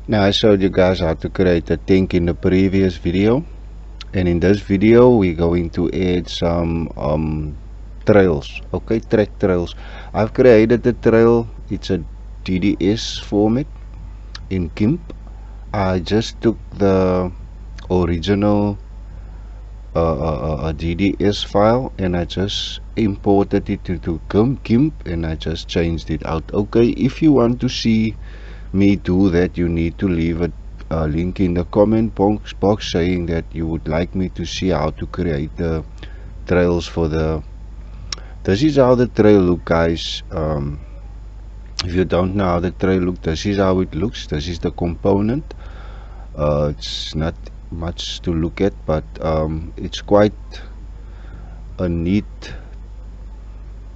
Now I showed you guys how to create a tank in the previous video, and in this video we're going to add some trails. Okay, track trails. I've created the trail. It's a DDS format in GIMP. I just took the original DDS file and I just imported it into GIMP and I just changed it out. Okay, if you want to see me do that, you need to leave a link in the comment box saying that you would like me to see how to create the trails for the. This is how the trail look, guys. If you don't know how the trail look, this is how it looks. This is the component. It's not much to look at, but it's quite a neat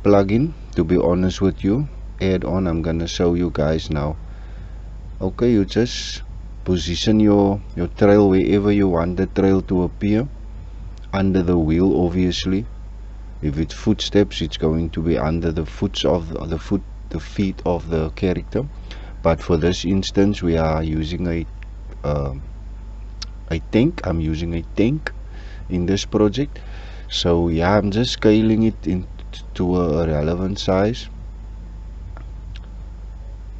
plugin, to be honest with you. Add on, I'm gonna show you guys now. Okay, you just position your trail wherever you want the trail to appear, under the wheel obviously. If it's footsteps, it's going to be under the feet of the character, but for this instance we are using a tank. I'm using a tank in this project, so yeah, I'm just scaling it into a relevant size.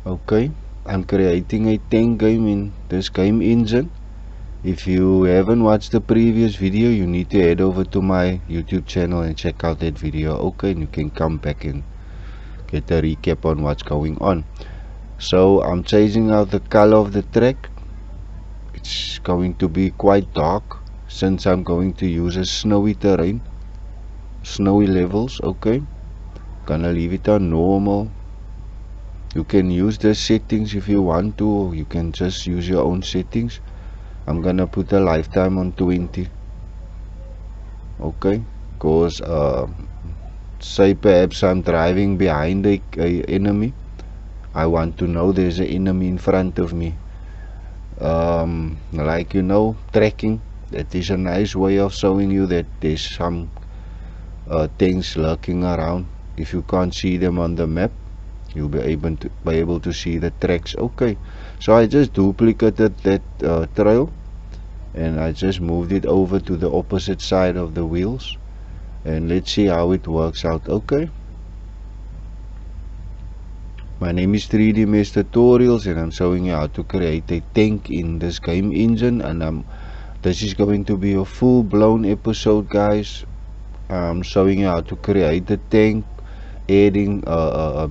Okay, I'm creating a tank game in this game engine. If you haven't watched the previous video, you need to head over to my YouTube channel and check out that video. Okay, and you can come back and get a recap on what's going on. So I'm changing out the color of the track. It's going to be quite dark since I'm going to use a snowy terrain, snowy levels. Okay, gonna leave it on normal. You can use the settings if you want to, or you can just use your own settings. I'm gonna put the lifetime on 20. Okay, because say perhaps I'm driving behind a enemy. I want to know there's an enemy in front of me. Like, you know, tracking. That is a nice way of showing you that there's some things lurking around. If you can't see them on the map, you'll be able to see the tracks. Okay, so I just duplicated that trail and I just moved it over to the opposite side of the wheels, and let's see how it works out. Okay, my name is 3D Mesh Tutorials and I'm showing you how to create a tank in this game engine, and this is going to be a full-blown episode, guys. I'm showing you how to create the tank, adding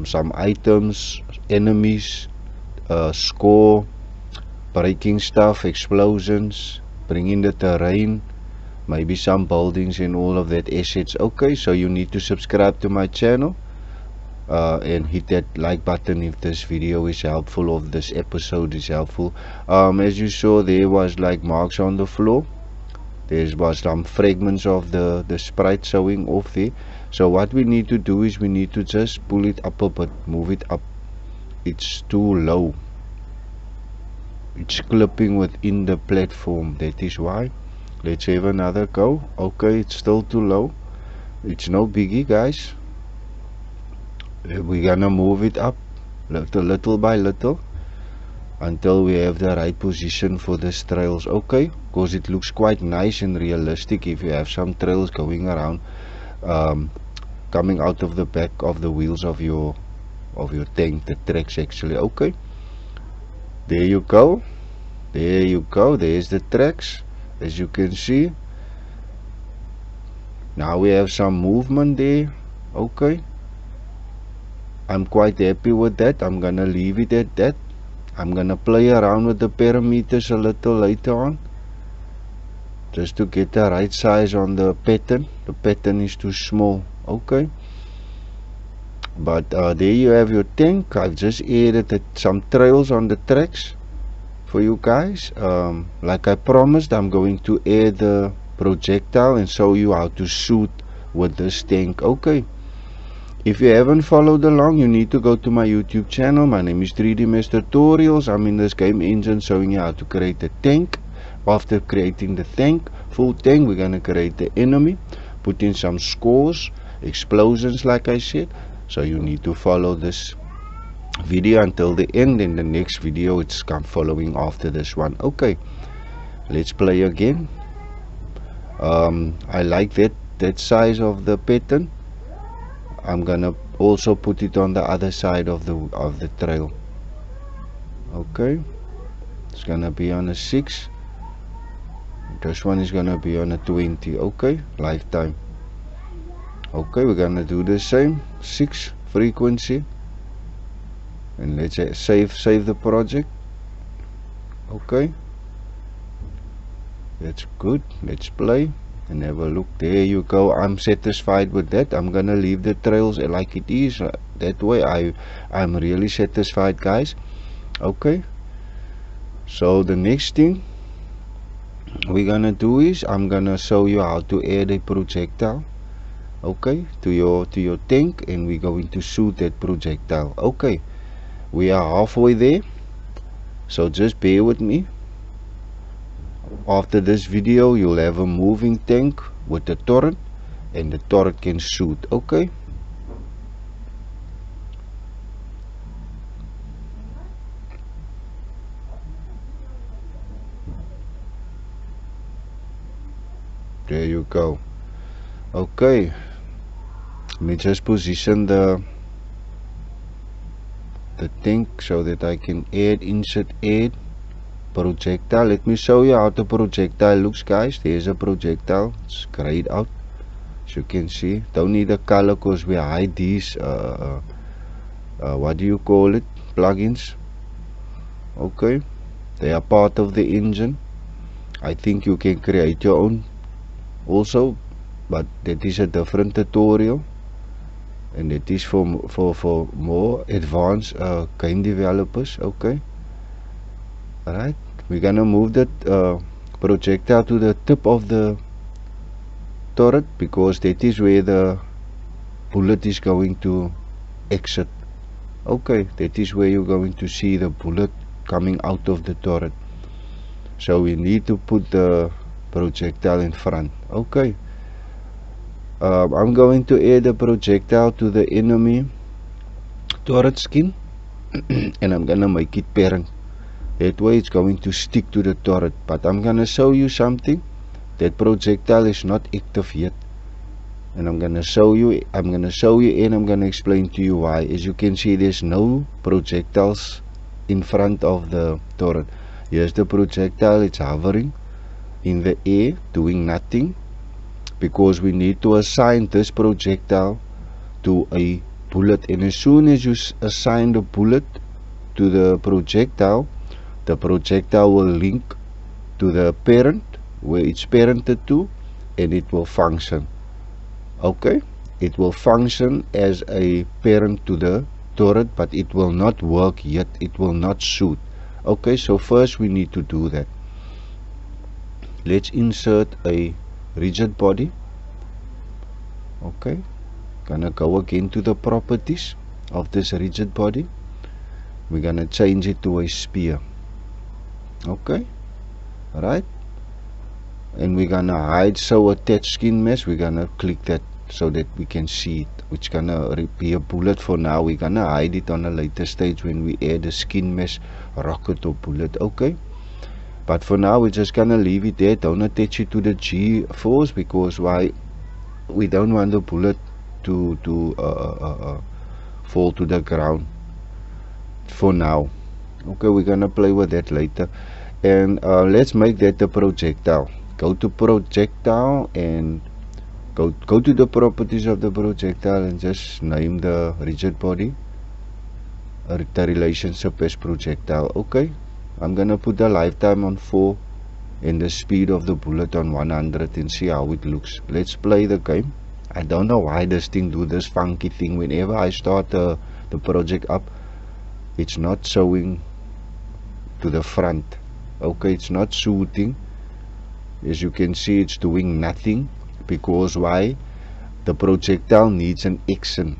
some items, enemies, score, breaking stuff, explosions, bringing the terrain, maybe some buildings and all of that assets. Okay, so you need to subscribe to my channel and hit that like button if this video is helpful, or if this episode is helpful. As you saw, there was like marks on the floor. There was some fragments of the sprite showing off there. So what we need to do is we need to just pull it up a bit, move it up. It's too low. It's clipping within the platform, that is why. Let's have another go. Okay, it's still too low. It's no biggie, guys. We're gonna move it up little by little until we have the right position for the trails. Okay, because it looks quite nice and realistic if you have some trails going around, coming out of the back of the wheels of your tank, the tracks actually. Okay, there you go, there you go, there's the tracks, as you can see. Now we have some movement there. Okay, I'm quite happy with that. I'm gonna leave it at that. I'm gonna play around with the parameters a little later on, just to get the right size on the pattern. The pattern is too small. Okay, but there you have your tank. I've just added some trails on the tracks for you guys. Like I promised, I'm going to add the projectile and show you how to shoot with this tank. Okay, if you haven't followed along, you need to go to my YouTube channel. My name is 3D Mesh Tutorials. I'm in this game engine showing you how to create a tank. After creating the tank, full tank, we're going to create the enemy, put in some scores, explosions like I said. So you need to follow this video until the end, and the next video it's come following after this one. Okay, let's play again. I like that size of the pattern. I'm gonna also put it on the other side of the trail. Okay, it's gonna be on a 6. This one is gonna be on a 20. Okay, lifetime. Okay, we're gonna do the same. 6 frequency, and let's save the project. Okay, that's good. Let's play and have a look. There you go. I'm satisfied with that. I'm gonna leave the trails like it is. That way I'm really satisfied, guys. Okay, so the next thing we're gonna do is I'm gonna show you how to add a projectile, okay, to your tank, and we're going to shoot that projectile. Okay, we are halfway there, so just bear with me. After this video you'll have a moving tank with the turret, and the turret can shoot. Okay, there you go. Okay, let me just position the tank so that I can insert projectile. Let me show you how the projectile looks, guys. There's a projectile. It's grayed out, as you can see. Don't need a color because we hide these what do you call it, plugins. Okay, they are part of the engine. I think you can create your own also, but that is a different tutorial, and it is for more advanced game developers. Okay, alright, we're gonna move that projectile to the tip of the turret, because that is where the bullet is going to exit. Okay, that is where you're going to see the bullet coming out of the turret, so we need to put the projectile in front. Okay, I'm going to add a projectile to the enemy turret skin and I'm gonna make it parent. That way it's going to stick to the turret. But I'm gonna show you something. That projectile is not active yet, and I'm gonna show you and I'm gonna explain to you why. As you can see, there's no projectiles in front of the turret. Here's the projectile. It's hovering in the air doing nothing, because we need to assign this projectile to a bullet, and as soon as you assign the bullet to the projectile will link to the parent where it's parented to, and it will function. Okay, it will function as a parent to the turret, but it will not work yet. It will not shoot. Okay, so first we need to do that. Let's insert a rigid body. Okay, gonna go again to the properties of this rigid body. We're gonna change it to a spear. Okay, alright, and we're gonna hide show attach skin mesh. We're gonna click that so that we can see it, which gonna be a bullet. For now we're gonna hide it on a later stage when we add a skin mesh rocket or bullet. Okay, but for now we're just gonna leave it there. Don't attach it to the G force, because why? We don't want the bullet to fall to the ground for now. Okay, we're gonna play with that later. And let's make that the projectile. Go to projectile and go to the properties of the projectile and just name the rigid body, the relationship as projectile. Okay, I'm gonna put the lifetime on 4 and the speed of the bullet on 100 and see how it looks. Let's play the game. I don't know why this thing do this funky thing. Whenever I start the project up, it's not showing to the front. Okay, it's not shooting. As you can see, it's doing nothing, because why? The projectile needs an action.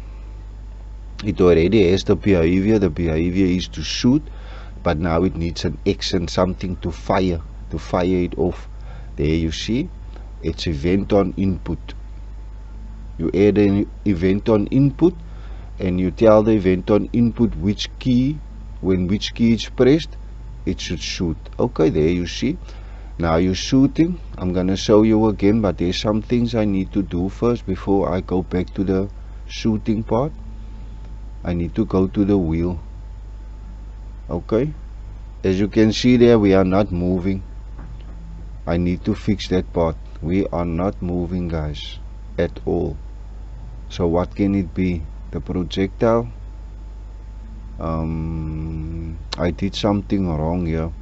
It already has the behavior. The behavior is to shoot, but now it needs an action, something to fire it off. There you see, it's event on input. You add an event on input, and you tell the event on input which key, when which key is pressed, it should shoot. Okay, there you see. Now you're shooting. I'm gonna show you again, but there's some things I need to do first before I go back to the shooting part. I need to go to the wheel. Okay, as you can see there, we are not moving. I need to fix that part. We are not moving, guys, at all. So what can it be? The projectile. I did something wrong here.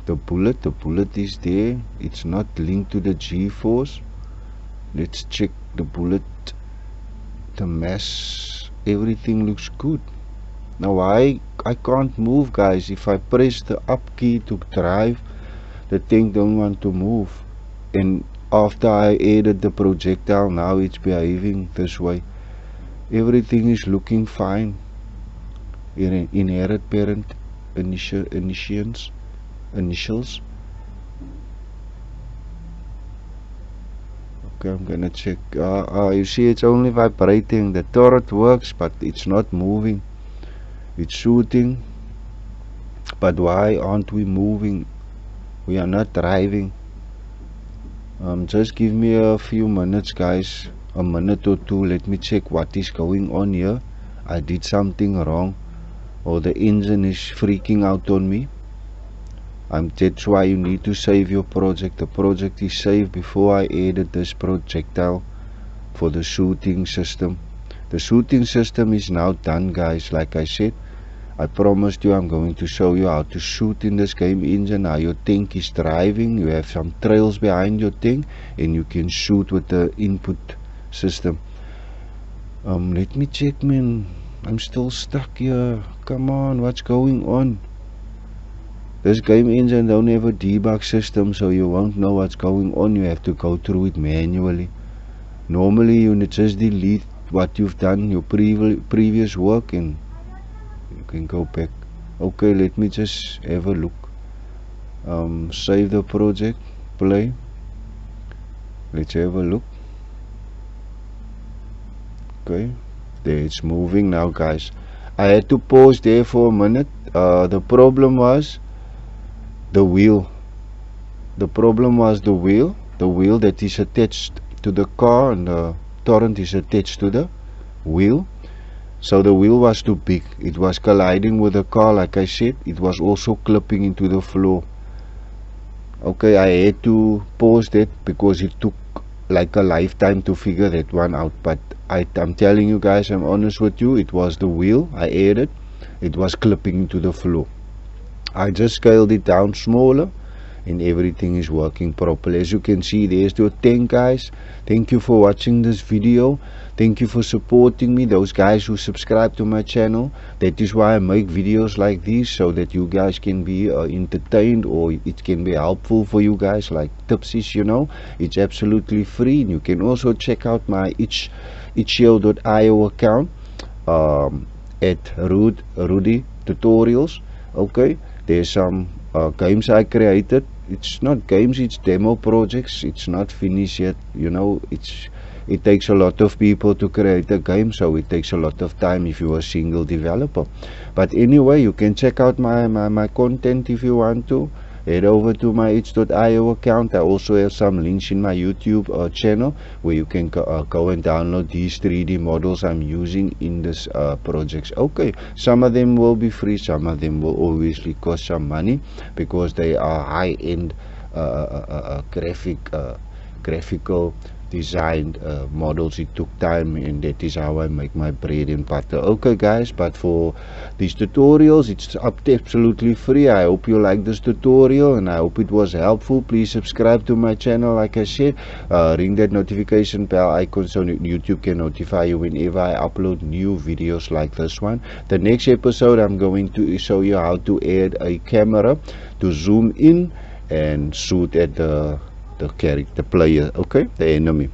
The bullet is there. It's not linked to the G-force. Let's check the bullet, the mass. Everything looks good. Now I can't move, guys. If I press the up key to drive, the thing don't want to move. And after I added the projectile, now it's behaving this way. Everything is looking fine. Inherit parent initials. Okay, I'm gonna check. You see, it's only vibrating. The turret works, but it's not moving. It's shooting, but why aren't we moving? We are not driving. Just give me a few minutes, guys, a minute or two. Let me check what is going on here. I did something wrong, or the engine is freaking out on me. That's why you need to save your project. The project is saved before I added this projectile for the shooting system. The shooting system is now done, guys. Like I said, I promised you I'm going to show you how to shoot in this game engine. Now your tank is driving, you have some trails behind your tank, and you can shoot with the input system. Let me check, man. I'm still stuck here. Come on, what's going on? This game engine don't have a debug system, so you won't know what's going on. You have to go through it manually. Normally you just delete what you've done, your previous work, and you can go back. Okay, let me just have a look. Save the project, play. Let's have a look. Okay, there, it's moving now, guys. I had to pause there for a minute. The problem was the wheel. The problem was the wheel that is attached to the car, and the torrent is attached to the wheel. So the wheel was too big. It was colliding with the car, like I said. It was also clipping into the floor. Okay, I had to pause that because it took like a lifetime to figure that one out. But I'm telling you guys, I'm honest with you, it was the wheel I added. It was clipping into the floor. I just scaled it down smaller, and everything is working properly. As you can see, there's your tank, guys. Thank you for watching this video. Thank you for supporting me, those guys who subscribe to my channel. That is why I make videos like these, so that you guys can be entertained, or it can be helpful for you guys, like tipsies, you know. It's absolutely free. And you can also check out my itch.io account at Rudy Tutorials. Okay, there's some games I created. It's not games, it's demo projects. It's not finished yet, you know. It takes a lot of people to create a game, so it takes a lot of time if you're a single developer. But anyway, you can check out my content if you want to. Head over to my itch.io account. I also have some links in my YouTube channel where you can go and download these 3D models I'm using in this projects. Okay, some of them will be free, some of them will obviously cost some money because they are high-end graphical designed models. It took time, and that is how I make my bread and butter. Okay, guys, but for these tutorials, it's absolutely free. I hope you like this tutorial, and I hope it was helpful. Please subscribe to my channel, like I said. Ring that notification bell icon so YouTube can notify you whenever I upload new videos like this one. The next episode, I'm going to show you how to add a camera to zoom in and shoot at the character, player, okay, the enemy.